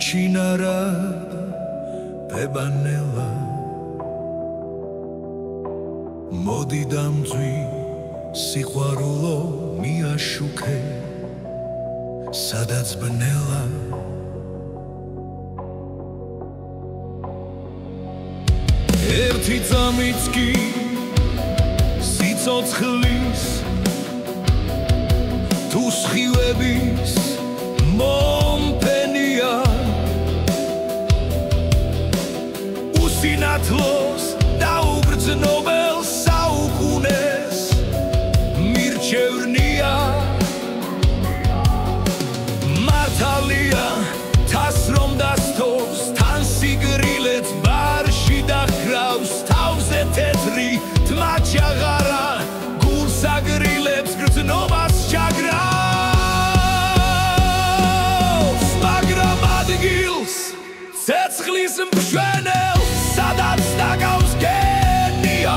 უჩინარად ბებანელა მოდი დამძვი სიყვარულო მიაშუქე სადაც ბნელა ერთი წამიც კი სიცოცხლის თუ სხივების მომფენია უსინათლოს და უბრძნობელ საუკუნეს მირჩევნია მართალია თას რომ დასთობს თან სიგრილეც ბარში დახრავს თავზე თეთრი თმა ჩაღარა გულს აგრილებს გრძნობას ჩაგრავს მაგრამ ადგილს ცეცხლის მშვენელს სადაც დაგავს გენია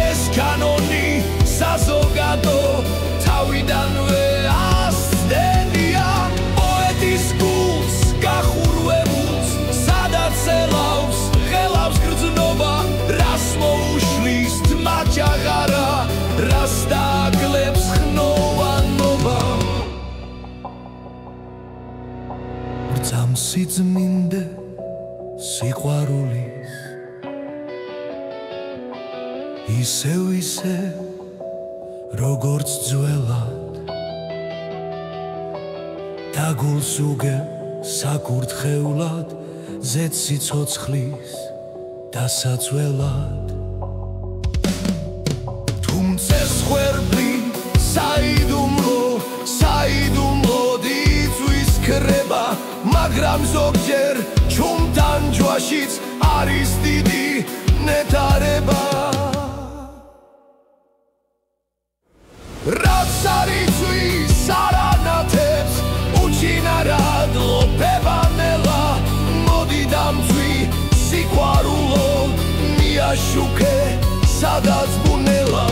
ეს კანონი საზოგადო თავიდანვე ასდენია პოეტის გულს გახურვებულს სადაც ელავს ღელავს გრძნობა რას მოუშლის თმა ჩაღარა რას დააგლებს ხნოვანობა რძამსი ძმინდე სიყვარულის ისე როგორც ძველად დაგულს უგებ საკურთხევლად ზედ სიცოცხლის დასაცველად თუმცეს ხვერპლი საიდუმლოდ იწვის ქრება მაგრამ ზოგჯერ ჩუმთან ჯვაშიც არის დიდი ნეტარება რაც არ იწვის არანათებს უჩინარად ლობებანელა მოდი დამძვი სიყვარულო მიაშუქე სადაც ბუნელა